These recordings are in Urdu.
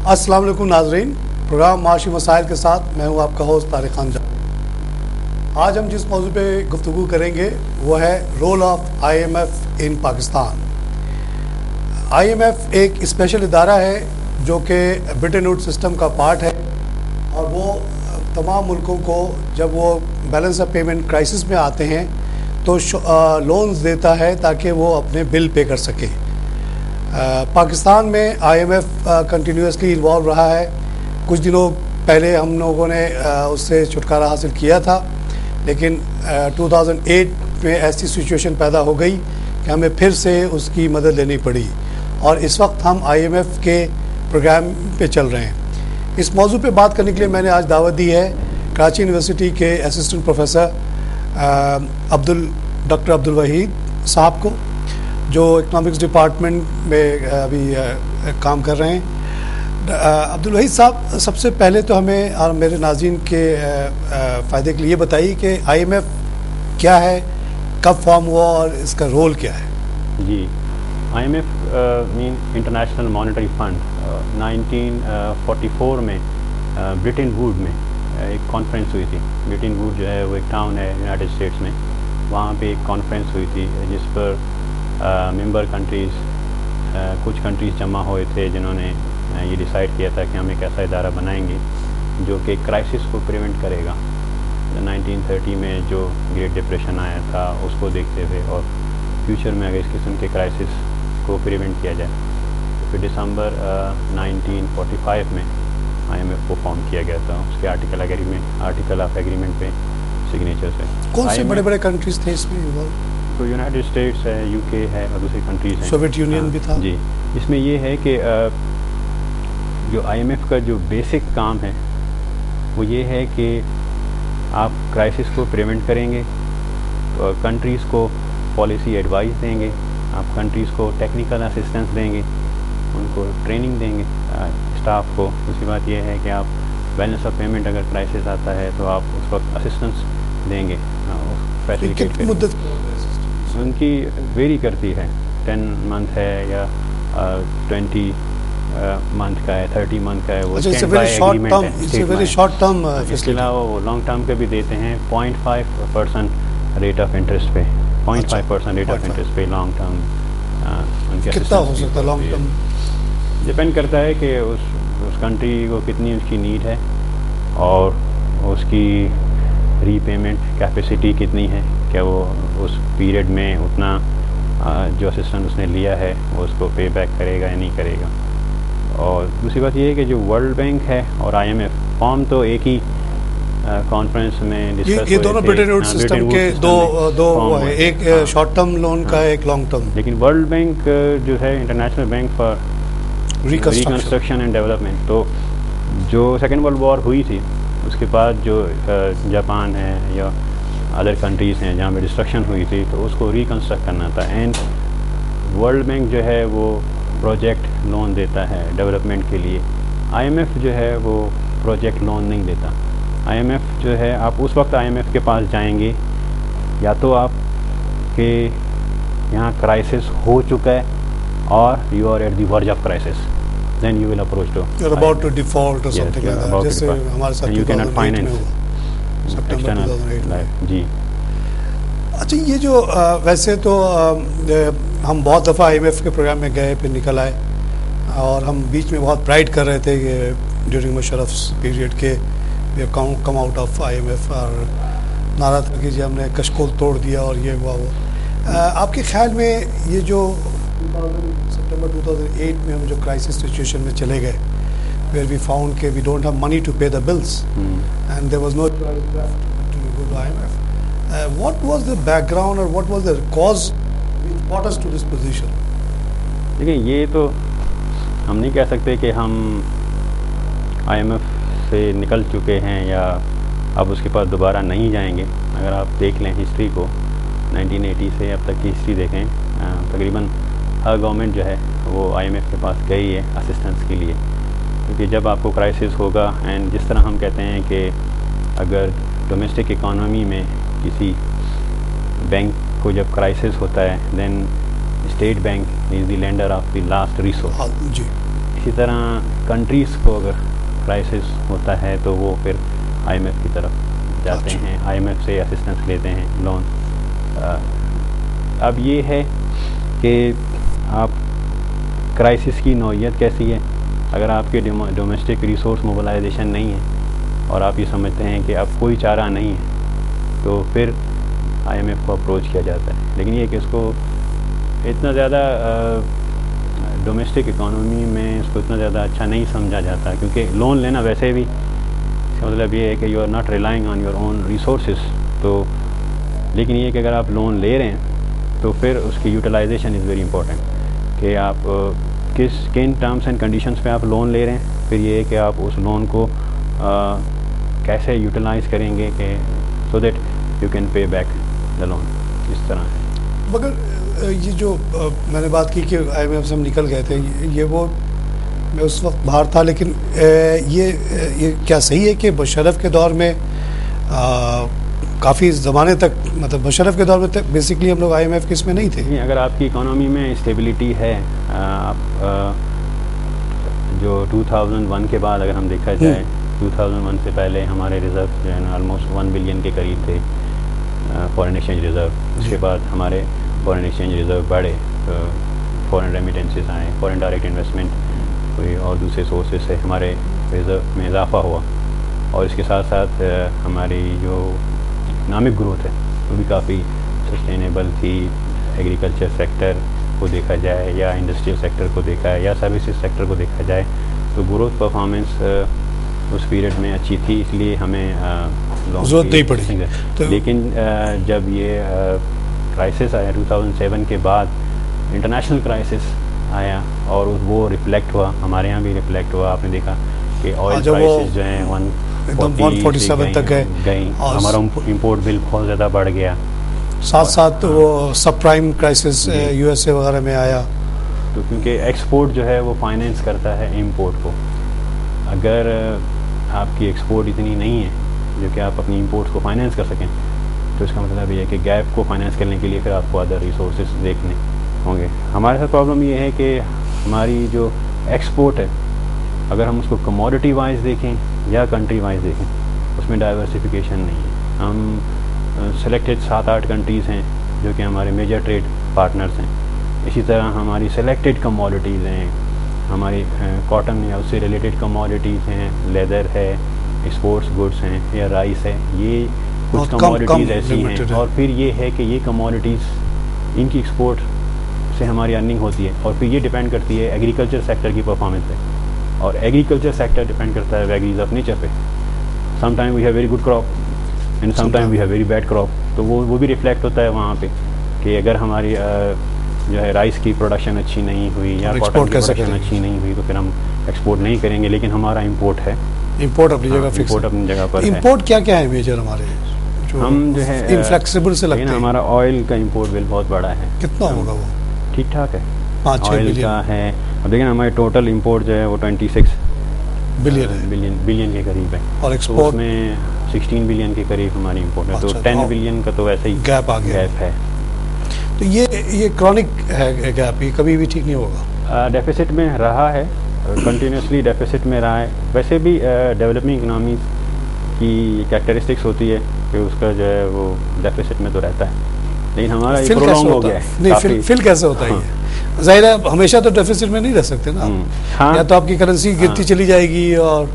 السلام علیکم ناظرین، پروگرام معاشی مسائل کے ساتھ میں ہوں آپ کا ہوسٹ طارق خان جان۔ آج ہم جس موضوع پہ گفتگو کریں گے وہ ہے role of IMF in Pakistan. IMF ایک اسپیشل ادارہ ہے جو کہ برٹن ووڈ سسٹم کا پارٹ ہے، اور وہ تمام ملکوں کو جب وہ بیلنس آف پیمنٹ کرائسس میں آتے ہیں تو لونز دیتا ہے تاکہ وہ اپنے بل پے کر سکیں۔ پاکستان میں IMF کنٹینیوسلی انوالو رہا ہے۔ کچھ دنوں پہلے ہم لوگوں نے اس سے چھٹکارا حاصل کیا تھا، لیکن 2008 میں ایسی سچویشن پیدا ہو گئی کہ ہمیں پھر سے اس کی مدد لینی پڑی، اور اس وقت ہم IMF کے پروگرام پہ چل رہے ہیں۔ اس موضوع پہ بات کرنے کے لیے میں نے آج دعوت دی ہے کراچی یونیورسٹی کے اسسٹنٹ پروفیسر ڈاکٹر عبدالوحید صاحب کو، جو اکنامکس ڈپارٹمنٹ میں ابھی کام کر رہے ہیں۔ عبدالوحید صاحب، سب سے پہلے تو ہمیں اور میرے ناظرین کے فائدے کے لیے بتائیے کہ IMF کیا ہے، کب فارم ہوا اور اس کا رول کیا ہے؟ جی، IMF مین انٹرنیشنل مانیٹری فنڈ 1944 میں برٹن ووڈ میں ایک کانفرنس ہوئی تھی۔ برٹن ووڈ جو ہے وہ ایک ٹاؤن ہے یونائٹڈ اسٹیٹس میں، وہاں پہ ایک کانفرنس ہوئی تھی جس پر ممبر کنٹریز کچھ کنٹریز جمع ہوئے تھے، جنہوں نے یہ ڈیسائیڈ کیا تھا کہ ہم ایک ایسا ادارہ بنائیں گے جو کہ کرائسس کو پریونٹ کرے گا۔ 1930 میں جو گریٹ ڈپریشن آیا تھا اس کو دیکھتے ہوئے، اور فیوچر میں اگر اس قسم کے کرائسس کو پریونٹ کیا جائے تو پھر دسمبر 1945 میں IMF کو فارم کیا گیا تھا۔ اس کے آرٹیکل آف ایگریمنٹ پہ سگنیچرز ہے۔ کون سے بڑے بڑے کنٹریز تھے اس میں انوالو؟ تو یونائٹڈ اسٹیٹس ہے، UK ہے، اور دوسری کنٹریز ہیں، سوویت یونین بھی تھا۔ جی، اس میں یہ ہے کہ جو IMF کا جو بیسک کام ہے وہ یہ ہے کہ آپ کرائسس کو پریونٹ کریں گے، تو کنٹریز کو پالیسی ایڈوائز دیں گے، آپ کنٹریز کو ٹیکنیکل اسسٹنس دیں گے، ان کو ٹریننگ دیں گے اسٹاف کو۔ دوسری بات یہ ہے کہ آپ بیلنس آف پیمنٹ اگر کرائسس آتا ہے تو آپ اس وقت اسسٹنس دیں گے، فیسیلیٹیٹ کریں گے۔ ان کی ویری کرتی ہے، 10 منتھ ہے یا 20 منتھ کا ہے، 30 منتھ کا ہے، وہ اسٹینڈ بائی ایگریمنٹ ہے۔ اس کے علاوہ وہ لانگ ٹرم کے بھی دیتے ہیں 0.5% ریٹ آف انٹرسٹ پہ، 0.5% ریٹ آف انٹرسٹ پہ لانگ ٹرم ان کے کتنا ہو سکتا ہے لانگ ٹرم؟ ڈپینڈ کرتا ہے کہ اس کنٹری کو کتنی اس کی نیڈ ہے اور اس کی ری پیمنٹ کیپیسٹی کتنی ہے، کیا وہ اس پیریڈ میں اتنا جو اسسٹنس اس نے لیا ہے وہ اس کو پے بیک کرے گا یا نہیں کرے گا۔ اور دوسری بات یہ ہے کہ جو ورلڈ بینک ہے اور IMF فارم تو ایک ہی کانفرنس میں ڈسکس ہوئے، یہ دونوں برٹن ووڈ سسٹم کے دو ہیں، ایک شارٹ ٹرم لون کا ہے، ایک لانگ ٹرم۔ لیکن ورلڈ بینک جو ہے international bank for reconstruction and development, تو جو سیکنڈ ورلڈ وار ہوئی تھی اس کے بعد جو جاپان ہے یا ادر کنٹریز ہیں جہاں پہ ڈسٹرکشن ہوئی تھی تو اس کو ریکنسٹرکٹ کرنا تھا، اینڈ ورلڈ بینک جو ہے وہ پروجیکٹ لون دیتا ہے ڈیولپمنٹ کے لیے۔ IMF جو ہے وہ پروجیکٹ لون نہیں دیتا۔ IMF جو ہے آپ اس وقت IMF کے پاس جائیں گے یا تو آپ کے یہاں کرائسس ہو چکا ہے اور you are at the verge of crisis, then you will approach to you're about to default or something like that، جیسے ہمارے ساتھ you cannot finance سپٹمبر 2008 جی۔ اچھا، یہ جو ویسے تو ہم بہت دفعہ IMF کے پروگرام میں گئے پھر نکل آئے، اور ہم بیچ میں بہت پرائڈ کر رہے تھے کہ ڈیورنگ مشرف's پیریڈ کے we have come out of IMF، اور نعرہ تھا کہ جی ہم نے کشکول توڑ دیا اور یہ ہوا وہ۔ آپ کے خیال میں یہ جو سپٹمبر 2008 میں ہم جو کرائسس سچویشن میں چلے گئے، where we found کہ we don't have money to pay the bills and there was no choice left to go to IMF. What was the background or what was the cause which brought us to this position? دیکھیں، یہ تو ہم نہیں کہہ سکتے کہ ہم IMF سے نکل چکے ہیں یا اب اس کے پاس دوبارہ نہیں جائیں گے۔ اگر آپ دیکھ لیں ہسٹری کو، 1980 سے اب تک کی ہسٹری دیکھیں، تقریباً ہر گورنمنٹ جو ہے وہ IMF کے پاس گئی ہے اسسٹنس کے لیے، کیونکہ جب آپ کو کرائسس ہوگا، اینڈ جس طرح ہم کہتے ہیں کہ اگر ڈومیسٹک اکانومی میں کسی بینک کو جب کرائسس ہوتا ہے then State Bank is the lender of the last resource. جی، اسی طرح کنٹریز کو اگر کرائسس ہوتا ہے تو وہ پھر آئی ایم ایف کی طرف جاتے ہیں, آئی ایم ایف سے اسسٹنس لیتے ہیں لون. اب یہ ہے کہ آپ کرائسس کی نوعیت کیسی ہے. اگر آپ کے ڈومیسٹک ریسورس موبلائزیشن نہیں ہے اور آپ یہ سمجھتے ہیں کہ اب کوئی چارہ نہیں ہے تو پھر آئی ایم ایف کو اپروچ کیا جاتا ہے. لیکن یہ کہ اس کو اتنا زیادہ ڈومیسٹک اکانومی میں اس کو اتنا زیادہ اچھا نہیں سمجھا جاتا, کیونکہ لون لینا ویسے بھی اس کا مطلب یہ ہے کہ you are not relying on your own resources. تو لیکن یہ کہ اگر آپ لون لے رہے ہیں تو پھر اس کی یوٹیلائزیشن از ویری امپورٹنٹ کہ آپ کن ٹرمس اینڈ کنڈیشنز پہ آپ لون لے رہے ہیں. پھر یہ ہے کہ آپ اس لون کو کیسے یوٹیلائز کریں گے کہ so that you can pay back the loan. اس طرح ہے. مگر یہ جو میں نے بات کی کہ آئی ایم ایف سے ہم نکل گئے تھے, یہ وہ میں اس وقت باہر تھا, لیکن یہ کیا صحیح ہے کہ مشرف کے دور میں کافی زمانے تک, مطلب مشرف کے دور میں تک بیسکلی ہم لوگ آئی ایم ایف کے اس میں نہیں تھے؟ اگر آپ کی اکانومی میں اسٹیبلٹی ہے, آپ جو 2001 کے بعد اگر ہم دیکھا جائے 2001 سے پہلے ہمارے ریزرو جو ہے نا آلموسٹ 1 بلین کے قریب تھے فارن ایکسچینج ریزرو. اس کے بعد ہمارے فارن ایکسچینج ریزرو بڑھے, فارن ریمیٹنسز آئے, فارن ڈائریکٹ انویسٹمنٹ ہوئی اور دوسرے سورسز سے ہمارے ریزرو میں اضافہ ہوا. اور اس کے ساتھ ساتھ ہماری جو اکنامک گروتھ ہے وہ بھی کافی سسٹینیبل تھی. ایگریکلچر سیکٹر کو دیکھا جائے یا انڈسٹریل سیکٹر کو دیکھا ہے یا سروسز سیکٹر کو دیکھا جائے تو گروتھ پرفارمنس اس پیریڈ میں اچھی تھی, اس لیے ہمیں ضرورت نہیں پڑی. لیکن جب یہ کرائسس آیا 2007 کے بعد, انٹرنیشنل کرائسس آیا اور وہ ریفلیکٹ ہوا, ہمارے یہاں بھی ریفلیکٹ ہوا. آپ نے دیکھا کہ آئل پرائسز جو ہیں 147 تک گئیں, ہمارا امپورٹ بل بہت زیادہ بڑھ گیا. ساتھ ساتھ وہ subprime crisis U S A وغیرہ میں آیا. تو کیونکہ ایکسپورٹ جو ہے وہ فائنینس کرتا ہے امپورٹ کو. اگر آپ کی ایکسپورٹ اتنی نہیں ہے جو کہ آپ اپنی امپورٹس کو فائنینس کر سکیں تو اس کا مطلب یہ ہے کہ گیپ کو فائنینس کرنے کے لیے پھر آپ کو ادر ریسورسز دیکھنے ہوں گے. ہمارے ساتھ پرابلم یہ ہے کہ ہماری جو ایکسپورٹ ہے اگر ہم اس کو کموڈٹی وائز دیکھیں یا کنٹری وائز دیکھیں اس میں ڈائیورسفیکیشن نہیں ہے. ہم سلیکٹڈ 7-8 کنٹریز ہیں جو کہ ہمارے میجر ٹریڈ پارٹنرز ہیں. اسی طرح ہماری سلیکٹڈ کموڈٹیز ہیں, ہماری کاٹن یا اس سے ریلیٹڈ کموڈٹیز ہیں, لیدر ہے, ایکسپورٹس گڈس ہیں یا رائس ہے. یہ کچھ کموڈٹیز ایسی ہیں. اور پھر یہ ہے کہ یہ کموڈٹیز ان کی ایکسپورٹ سے ہماری ارننگ ہوتی ہے اور پھر یہ ڈیپینڈ کرتی ہے ایگریکلچر سیکٹر کی پرفارمنس پہ. اور ایگریکلچر سیکٹر ڈیپینڈ کرتا ہے ویگریز آف نیچر پہ. Some time we have very good crop and some time we have very bad crop. تو وہ بھی ریفلیکٹ ہوتا ہے وہاں پہ کہ اگر ہماری جو ہے رائس کی پروڈکشن اچھی نہیں ہوئی یا کاٹن کی پروڈکشن اچھی نہیں ہوئی تو پھر ہم ایکسپورٹ نہیں کریں گے. لیکن ہمارا امپورٹ ہے, امپورٹ اپنی جگہ فکس, امپورٹ اپنی جگہ پر ہے. امپورٹ کیا کیا ہے میجر ہمارے ہم جو ہے انفلیکسیبل سے لگتے ہیں؟ ہمارا آئل کا امپورٹ بل بہت بڑا ہے. کتنا ہوگا وہ؟ ٹھیک ٹھاک ہے, 5-6 آئل کا ہے. اب دیکھیں ہمارے ٹوٹل امپورٹ جو ہے وہ 26 بلین کے قریب ہے اور ایکسپورٹ میں 16 بلین کے قریب ہماری امپورٹ ہے. تو 10 بلین کا تو ویسے ہی گیپ آ گیا ہے. تو یہ کرونک ہے گیپ, یہ کبھی بھی ٹھیک نہیں ہوگا. ڈیفیسٹ میں رہا ہے, کنٹینیوسلی ڈیفیسٹ میں رہا ہے. ویسے بھی ڈیولپنگ اکنامیز کی کریکٹرسٹکس ہوتی ہے کہ اس کا جو ہے وہ ڈیفیسٹ میں تو رہتا ہے. لیکن ہمارا یہ پرولونگ ہو گیا ہے. نہیں, فل کیسے ہوتا ہے یہ؟ ظاہر ہے ہمیشہ تو ڈیفیسٹ میں نہیں رہ سکتے نا. یا تو آپ کی کرنسی گرتی چلی جائے گی اور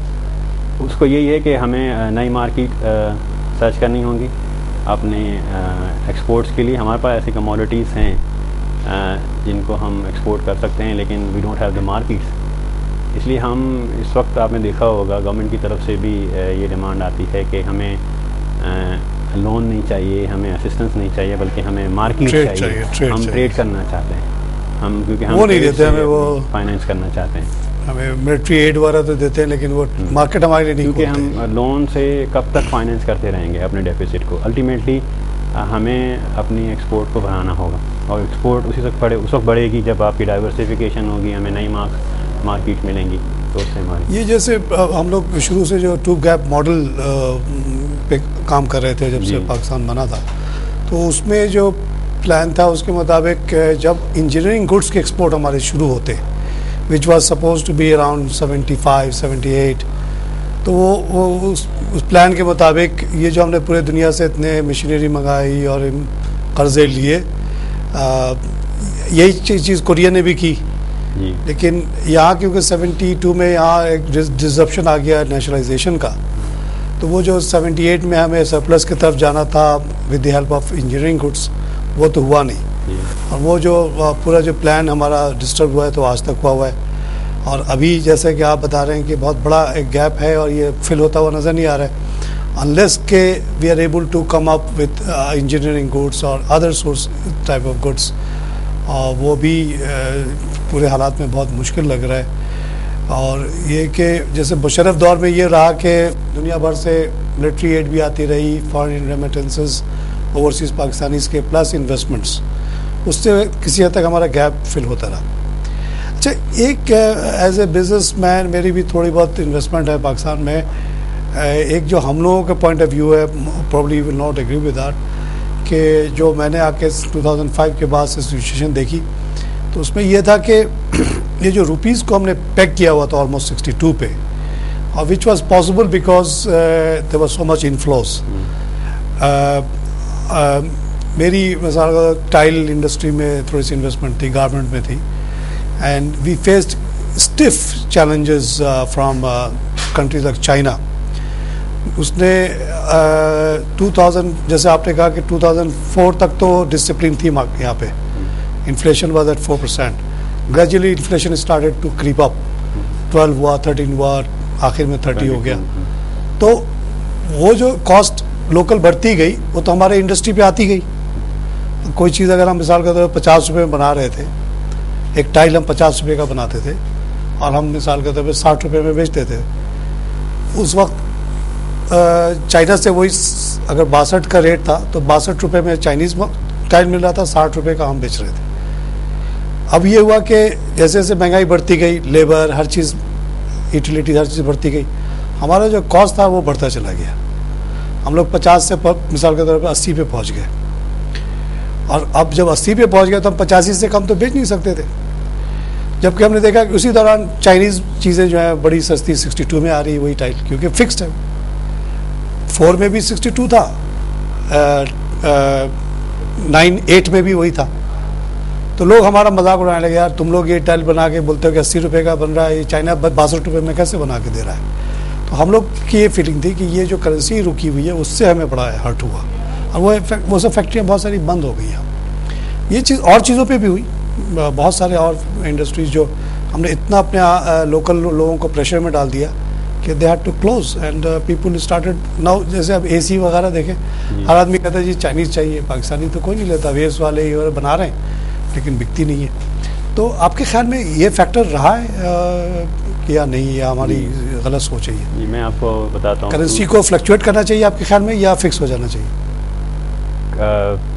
اس کو یہی ہے کہ ہمیں نئی مارکیٹ سرچ کرنی ہوگی اپنے ایکسپورٹس کے لیے. ہمارے پاس ایسی کموڈٹیز ہیں جن کو ہم ایکسپورٹ کر سکتے ہیں لیکن we don't have the markets. اس لیے ہم اس وقت آپ نے دیکھا ہوگا گورنمنٹ کی طرف سے بھی یہ ڈیمانڈ آتی ہے کہ ہمیں لون نہیں چاہیے, ہمیں اسسٹنس نہیں چاہیے, بلکہ ہمیں مارکیٹ چاہیے. ہم ٹریڈ کرنا چاہتے ہیں ہم, کیونکہ ہم وہ نہیں دیتے ہمیں, وہ فائنینس کرنا چاہتے ہیں. ہمیں ملٹری ایڈ وغیرہ تو دیتے ہیں لیکن وہ مارکیٹ ہمارے لیے نہیں, کیونکہ ہم لون سے کب تک فائنینس کرتے رہیں گے اپنے ڈیفیسٹ کو. الٹیمیٹلی ہمیں اپنی ایکسپورٹ کو بڑھانا ہوگا اور ایکسپورٹ اس وقت بڑھے گی جب آپ کی ڈائیورسفیکیشن ہوگی, ہمیں نئی مارکیٹ ملیں گی. تو اس سے ہماری یہ جیسے ہم لوگ شروع سے جو 2 گیپ ماڈل پہ کام کر رہے تھے جب سے پاکستان بنا تھا, تو اس میں جو پلان تھا اس کے مطابق جب انجینئرنگ گڈس کے ایکسپورٹ ہمارے شروع ہوتے which was supposed to be around 75, 78. تو وہ اس پلان کے مطابق یہ جو ہم نے پورے دنیا سے اتنے مشینری منگائی اور قرضے لیے، یہی چیز کوریا نے بھی کی. لیکن یہاں کیونکہ 72 میں یہاں ایک ڈسرپشن آ گیا نیشنلائزیشن کا، تو وہ جو 78 میں ہمیں سرپلس کی طرف جانا تھا with the help of engineering goods, وہ تو ہوا نہیں. اور وہ جو پورا جو پلان ہمارا ڈسٹرب ہوا ہے تو آج تک ہوا ہے. اور ابھی جیسے کہ آپ بتا رہے ہیں کہ بہت بڑا ایک گیپ ہے اور یہ فل ہوتا ہوا نظر نہیں آ رہا ہے، انلیس کہ we are able to come up with engineering goods اور other source type of goods. اور وہ بھی پورے حالات میں بہت مشکل لگ رہا ہے. اور یہ کہ جیسے مشرف دور میں یہ رہا کہ دنیا بھر سے ملٹری ایڈ بھی آتی رہی، فارن ریمیٹنسز اوورسیز پاکستانیز کے پلس انویسٹمنٹس، اس سے کسی حد تک ہمارا گیپ فل ہوتا رہا. اچھا، ایک ایز اے بزنس مین میری بھی تھوڑی بہت انویسٹمنٹ ہے پاکستان میں. ایک جو ہم لوگوں کا پوائنٹ آف ویو ہے، probably will not agree with that, کہ جو میں نے آ کے 2005 کے بعد سے سچویشن دیکھی تو اس میں یہ تھا کہ یہ جو روپیز کو ہم نے پیک کیا ہوا تھا آلموسٹ 62 پہ، اور which was possible because there was so much inflows. میری مثال ٹائل انڈسٹری میں تھوڑی سی انویسٹمنٹ تھی، گارمنٹ میں تھی، and we faced stiff challenges from countries like China. اس نے 2000 جیسے آپ نے کہا کہ 2004 تک تو ڈسپلن تھی یہاں پہ، inflation was at 4%. Gradually inflation started to creep up, 12 ہوا، 13 ہوا، آخر میں 30 ہو گیا. تو وہ جو کاسٹ لوکل بڑھتی گئی وہ تو ہمارے انڈسٹری پہ آتی گئی. کوئی چیز اگر ہم مثال کے طور پہ 50 روپے میں بنا رہے تھے، ایک ٹائل ہم 50 روپے کا بناتے تھے اور ہم مثال کے طور پہ 60 روپے میں بیچتے تھے. اس وقت چائنا سے وہی اگر 62 کا ریٹ تھا تو 62 روپے میں چائنیز ٹائل مل رہا تھا، 60 روپے کا ہم بیچ رہے تھے. اب یہ ہوا کہ جیسے جیسے مہنگائی بڑھتی گئی، لیبر، ہر چیز، یوٹیلیٹیز، ہر چیز بڑھتی گئی، ہمارا جو کاسٹ تھا وہ بڑھتا چلا گیا. ہم لوگ 50 سے مثال کے طور پہ 80 پہ پہنچ گئے. اور اب جب 80 پہ پہنچ گئے تو ہم 85 سے کم تو بیچ نہیں سکتے تھے. جبکہ ہم نے دیکھا کہ اسی دوران چائنیز چیزیں جو ہیں بڑی سستی 62 میں آ رہی ہے وہی ٹائل، کیونکہ فکسڈ ہے. 4 میں بھی 62 تھا، 8 میں بھی وہی تھا. تو لوگ ہمارا مذاق اڑانے لگے، یار تم لوگ یہ ٹائل بنا کے بولتے ہو کہ 80 روپے کا بن رہا ہے، یہ چائنا 62 روپے میں کیسے بنا کے دے رہا ہے. تو ہم لوگ کی یہ فیلنگ تھی کہ یہ جو کرنسی رکی ہوئی ہے اس سے ہمیں بڑا ہرٹ ہوا، اور وہ سب فیکٹریاں بہت ساری بند ہو گئی ہیں. یہ چیز اور چیزوں پہ بھی ہوئی، بہت سارے اور انڈسٹریز جو ہم نے اتنا اپنے لوکل لوگوں کو پریشر میں ڈال دیا کہ they had to close and people started now. جیسے اب اے سی وغیرہ دیکھیں، ہر آدمی کہتا ہے جی چائنیز چاہیے، پاکستانی تو کوئی نہیں لیتا، ویس والے یہ بنا رہے ہیں لیکن بکتی نہیں ہے. تو آپ کے خیال میں یہ فیکٹر رہا ہے کہ یا نہیں، یا ہماری غلط سوچ ہے؟ جی میں آپ کو بتاتا ہوں، کرنسی کو فلکچویٹ کرنا چاہیے آپ کے خیال میں یا فکس ہو جانا چاہیے؟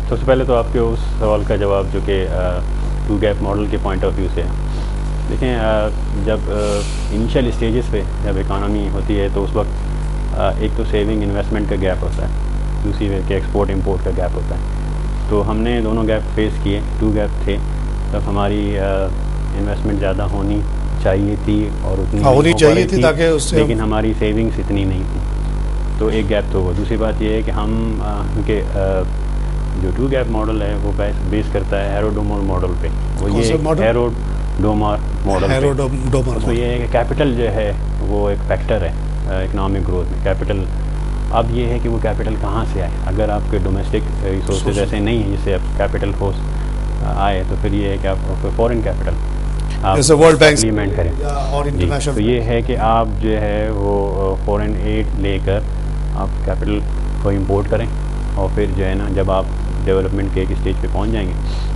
سب سے پہلے تو آپ کے اس سوال کا جواب جو کہ ٹو گیپ ماڈل کے پوائنٹ آف ویو سے دیکھیں، جب انیشیل اسٹیجز پہ جب اکانومی ہوتی ہے تو اس وقت ایک تو سیونگ انویسٹمنٹ کا گیپ ہوتا ہے، دوسری کہ ایکسپورٹ امپورٹ کا گیپ ہوتا ہے. تو ہم نے دونوں گیپ فیس کیے. 2 گیپ تھے تب ہماری انویسٹمنٹ زیادہ ہونی چاہیے تھی اور اتنی ہونی چاہیے تھی تاکہ اس سے، لیکن ہماری سیونگس اتنی نہیں تھی. تو ایک گیپ تو ہوا. دوسری بات یہ ہے کہ ہم کیونکہ جو 2 گیپ ماڈل ہے وہ بیس کرتا ہے ہیروڈومر ماڈل پہ. وہ یہ ہیروڈومر ماڈل اس میں یہ ہے کہ کیپٹل جو ہے وہ ایک فیکٹر ہے اکنامک گروتھ میں. کیپٹل اب یہ ہے کہ وہ کیپٹل کہاں سے آئے. اگر آپ کے ڈومیسٹک ریسورسز ایسے نہیں ہیں جس سے آپ کیپٹل فورس آئے تو پھر یہ ہے کہ آپ فورن کیپٹل آپ امپلیمنٹ کریں. تو یہ ہے کہ آپ جو ہے وہ فورن ایڈ لے کر آپ کیپٹل کو امپورٹ کریں اور پھر جو ہے نا جب آپ ڈیولپمنٹ کے ایک اسٹیج پہ پہنچ جائیں گے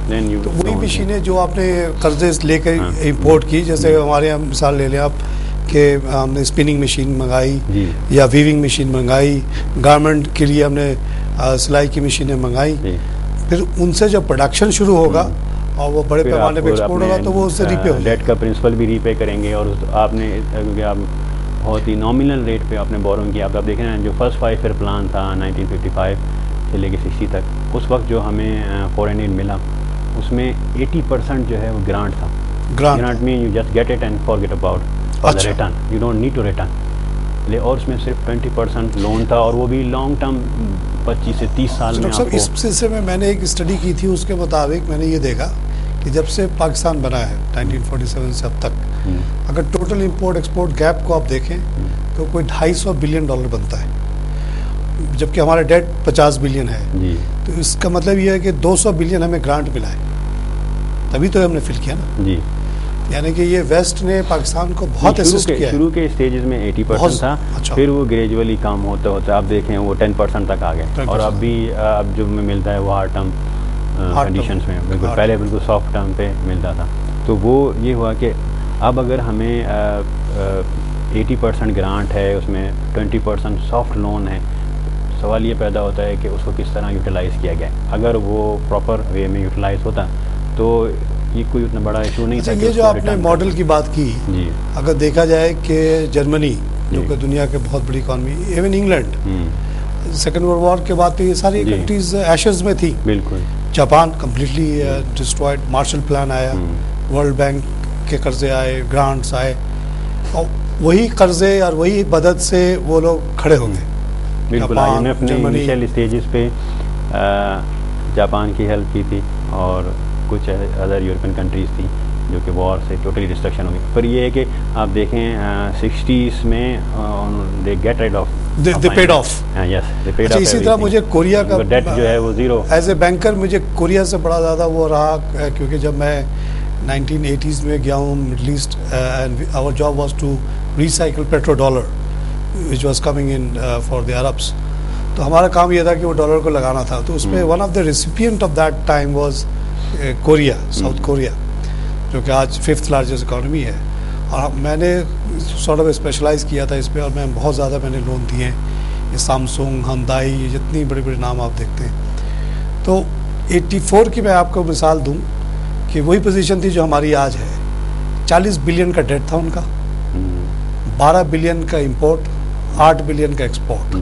دین یو. وہی مشینیں جو آپ نے قرضے لے کر امپورٹ کی، جیسے ہمارے یہاں مثال لے لیں آپ کہ ہم نے اسپننگ مشین منگائی یا ویونگ مشین منگائی، گارمنٹ کے لیے ہم نے سلائی کی مشینیں منگائی، پھر ان سے جب پروڈکشن شروع ہوگا اور وہ بڑے پیمانے پہ ایکسپورٹ ہوگا تو وہ اس سے ریپے ہوگا. ڈیٹ کا پرنسپل بھی ریپے کریں گے. اور آپ نے کیونکہ آپ بہت ہی نامنل ریٹ پہ آپ نے بورنگ کیا. آپ دیکھ رہے ہیں جو فرسٹ 5 ایئر پلان تھا 1955 سے لے کے 60 تک، اس وقت جو ہمیں فورن ایڈ ملا اس میں 80% جو ہے وہ گرانٹ تھا. Grant mean you just get it and forget about for the اچھا. return. You don't need to return. اور اس میں صرف 20% لون تھا اور وہ بھی لانگ ٹرم 25 سے 30 سال میں. صاحب اس سلسلے میں میں نے ایک اسٹڈی کی تھی, اس کے مطابق میں نے یہ دیکھا کہ جب سے پاکستان بنا ہے 1947 سے اب تک, اگر ٹوٹل امپورٹ ایکسپورٹ گیپ کو آپ دیکھیں تو کوئی $250 بلین بنتا ہے, جبکہ ہمارا ڈیٹ 50 بلین ہے. تو اس کا مطلب یہ ہے کہ 200 بلین ہمیں گرانٹ ملا ہے, تبھی تو ہم نے فل کیا نا. جی, یعنی کہ یہ ویسٹ نے پاکستان کو بہت اسسٹ کیا ہے. شروع کے اسٹیجز میں 80% تھا, پھر وہ گریجولی کام ہوتا ہوتا آپ دیکھیں وہ 10% تک آ گئے, اور اب بھی اب جو میں ملتا ہے وہ ہارڈ ٹرم کنڈیشنز میں, بالکل پہلے بالکل سافٹ ٹرم پہ ملتا تھا. تو وہ یہ ہوا کہ اب اگر ہمیں 80% گرانٹ ہے, اس میں 20% سافٹ لون ہے, سوال یہ پیدا ہوتا ہے کہ اس کو کس طرح یوٹیلائز کیا گیا. اگر وہ پراپر وے میں یوٹیلائز ہوتا تو یہ کوئی اتنا بڑا ایشو نہیں تھا. یہ جو آپ نے ماڈل کی بات کی, جی, اگر دیکھا جائے کہ جرمنی جو کہ دنیا کے بہت بڑی economy, even England second world war کے بعد تو یہ ساری کنٹریز ایشز میں تھی. بالکل. Japan completely destroyed, Marshall plan آیا, ورلڈ بینک کے قرضے آئے, گرانٹس آئے, اور وہی قرضے اور وہی مدد سے وہ لوگ کھڑے ہو گئے. بالکل, آئی ایم ایف نے انیشیل اسٹیجز پہ جاپان کی ہیلپ کی تھی, اور کچھ ادر یورپین کنٹریز تھی جو کہ وار سے ٹوٹلی ڈسٹرکشن ہو گئی. پر یہ ہے کہ آپ دیکھیں 60s میں they get rid of, they paid off. Yes, they paid off. اسی طرح مجھے کوریا کا ڈیٹ جو ہے وہ زیرو. ایز اے بینکر مجھے کوریا سے بڑا زیادہ وہ رہا, کیونکہ جب میں 1980s میں گیا ہوں Middle East, and our job was to recycle petrodollar which was coming in for the Arabs. تو ہمارا کام یہ تھا کہ وہ ڈالر کو لگانا تھا. تو اس میں one of the recipient of that time was Korea, south Korea, جو کہ آج 5th لارجسٹ اکانومی ہے. اور میں نے سارٹ آف اسپیشلائز کیا تھا اس پہ, اور میں بہت زیادہ میں نے لون دیے ہیں, یہ سامسونگ, ہندائی, یہ جتنی بڑے بڑے نام آپ دیکھتے ہیں. تو 84 کی میں آپ کو مثال دوں کہ وہی پوزیشن تھی جو ہماری آج ہے. 40 بلین کا ڈیٹ تھا ان کا, 12 بلین کا امپورٹ, 8 بلین کا ایکسپورٹ,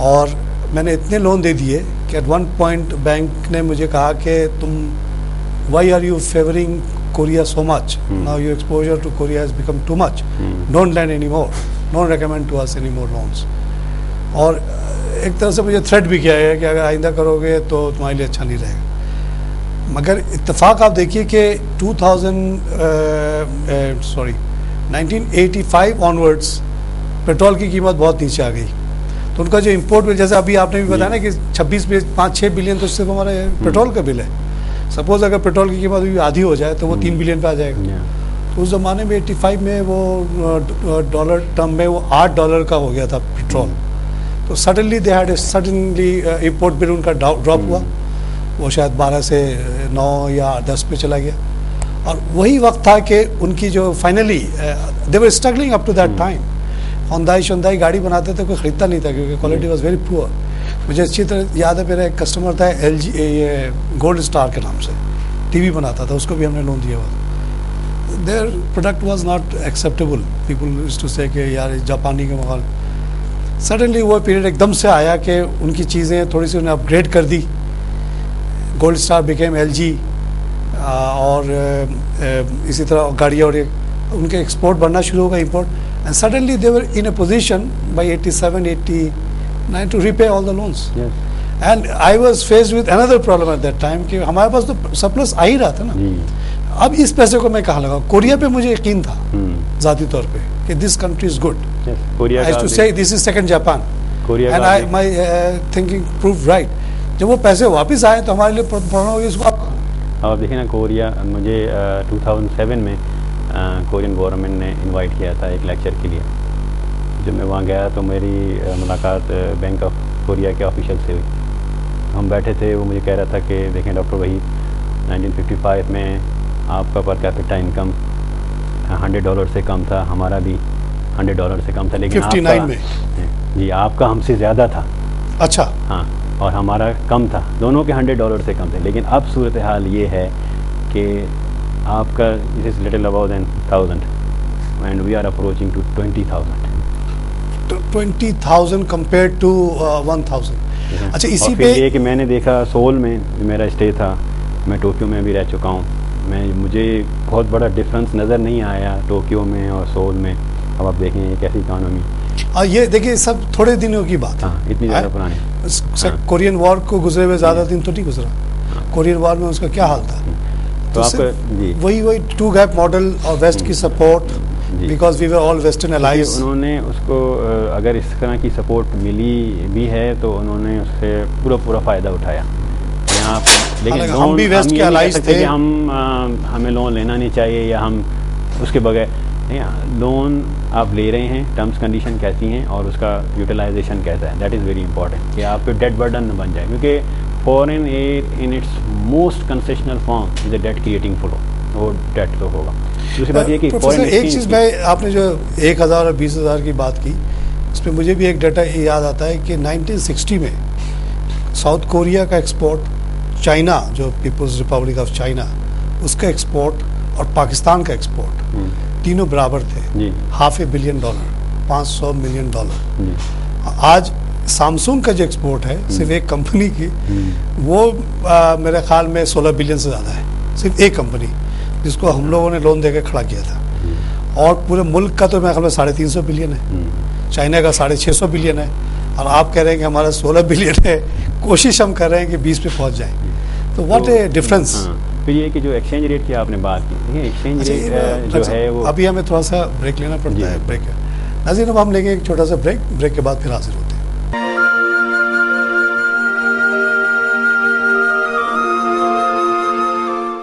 اور میں نے اتنے لون دے دیے کہ ایٹ ون پوائنٹ بینک نے مجھے کہا کہ تم why are you favouring Korea so much, now your exposure to Korea has become too much, don't lend any more, don't recommend to us any more loans. اور ایک طرح سے مجھے تھریٹ بھی کیا ہے کہ اگر آئندہ کرو گے تو تمہارے لیے اچھا نہیں رہے گا. مگر اتفاق آپ دیکھیے کہ 1985 آنورڈس پیٹرول کی قیمت بہت نیچے آ گئی. تو ان کا جو امپورٹ بل, جیسے ابھی آپ نے بھی بتایا نا کہ 5-6 بلین تو صرف ہمارا پیٹرول کا بل ہے. سپوز اگر پیٹرول کی قیمت بھی آدھی ہو جائے تو وہ 3 بلین پہ آ جائے گا. تو اس زمانے میں 85 میں وہ ڈالر ٹرم میں وہ $8 کا ہو گیا تھا پیٹرول. تو suddenly they had suddenly import bill ان کا ڈراپ ہوا, وہ شاید 12 سے 9 یا 10 پہ چلا گیا. اور وہی وقت تھا کہ ان کی جو finally they were struggling up to that time. Hyundai گاڑی بناتے تھے, کوئی خریدتا نہیں تھا کیونکہ کوالٹی واز ویری پور. مجھے اچھی طرح یاد ہے, میرا ایک کسٹمر تھا LG, یہ گولڈ اسٹار کے نام سے ٹی وی بناتا تھا, اس کو بھی ہم نے لون دیا ہوا. Their product was not acceptable, people used to say کہ یار جاپانی کے مقابلے. سڈنلی وہ پیریڈ ایک دم سے آیا کہ ان کی چیزیں تھوڑی سی انہیں اپ گریڈ کر دی. گولڈ اسٹار بیکیم LG, اور اسی طرح گاڑیاں, اور ان کے ایکسپورٹ بڑھنا شروع ہو گیا, import. And suddenly they were in a position by 87, 89 to repay all the loans. Yes. And I was faced with another problem at that time کہ ہمارے پاس تو سرپلس آ ہی رہا تھا نا. اب اس پیسے کو میں کہاں لگا. کوریا پہ مجھے یقین تھا ذاتی طور پہ کہ this country is good. I used to say this is second Japan. And my thinking proved right. جب وہ پیسے واپس آئے تو ہمارے لیے پڑھنا ہوگی اس کو. آپ دیکھیں نا کوریا, مجھے 2007 میں کورین گورنمنٹ نے انوائٹ کیا تھا ایک لیکچر کے لیے. جب میں وہاں گیا تو میری ملاقات بینک آف کوریا کے آفیشیل سے ہوئی. ہم بیٹھے تھے, وہ مجھے کہہ رہا تھا کہ دیکھیں ڈاکٹر وحید, 1955 میں آپ کا پر کیپٹا انکم $100 سے کم تھا, ہمارا بھی $100 سے کم تھا, لیکن 59 میں جی آپ کا ہم سے زیادہ تھا. اچھا. ہاں, اور ہمارا کم تھا, دونوں کے $100 سے کم تھے. لیکن اب صورتحال یہ ہے کہ آپ کا it is little above than 1,000 and we are approaching to 20,000. 20,000 compared to 1,000. اچھا, اسی پہ یہ کہ میں نے دیکھا سول میں جو میرا اسٹے تھا, میں ٹوکیو میں بھی رہ چکا ہوں, مجھے بہت بڑا ڈفرینس نظر نہیں آیا ٹوکیو میں اور سول میں. اب آپ دیکھیں یہ کیسی اکانومی. یہ دیکھیے سب تھوڑے دنوں کی بات ہے. ہاں اتنی زیادہ پرانی. کورین وار کو گزرے ہوئے زیادہ دن تو نہیں گزرا. کورین وار میں اس کا کیا حال تھا. تو آپ جی وہی ٹو گیپ ماڈل اور ویسٹ کی support, because we were all Western allies. انہوں نے اس کو اگر اس طرح کی سپورٹ ملی بھی ہے تو انہوں نے اس سے پورا فائدہ اٹھایا. یہاں لیکن ہم بھی ویسٹ کے الائز تھے کہ ہمیں لون لینا نہیں چاہیے یا ہم اس کے بغیر. لون آپ لے رہے ہیں, ٹرمز کنڈیشن کیسی ہیں اور اس کا یوٹیلائزیشن کیسا ہے, دیٹ از ویری امپورٹنٹ کہ آپ پہ ڈیٹ برڈن نہ بن جائے, کیونکہ foreign aid in its most concessional form is a debt creating flow. وہ ڈیٹ تو ہوگا. دوسری بات یہ کہ ایک چیز میں آپ نے جو 1000 اور 20,000 کی بات کی, اس پہ مجھے بھی ایک ڈیٹا یاد آتا ہے کہ 1960 میں ساؤتھ کوریا کا ایکسپورٹ, چائنا جو پیپلز ریپبلک آف چائنا, اس کا ایکسپورٹ اور پاکستان کا ایکسپورٹ تینوں برابر تھے. $500 بلین, $500 ملین. آج سامسنگ کا جو ایکسپورٹ ہے صرف ایک کمپنی کی, وہ میرے خیال میں 16 بلین سے زیادہ ہے, صرف ایک کمپنی جس کو ہم لوگوں نے لون دے کے کھڑا کیا تھا. اور پورے ملک کا تو میرے خیال میں 350 بلین ہے, چائنا کا 650 بلین ہے, اور آپ کہہ رہے ہیں کہ ہمارا 16 بلین ہے. کوشش ہم کر رہے ہیں کہ 20 پہ پہنچ جائیں. تو واٹ اے ڈفرینس. پھر یہ کہ جو ایکسچینج ریٹ کی آپ نے بات کی, ایکسچینج ریٹ جو ہے وہ ابھی ہمیں تھوڑا سا بریک لینا پڑتا ہے. بریک ناظرین, اب ہم لیں گے ایک چھوٹا سا بریک کے بعد پھر حاضر ہوں.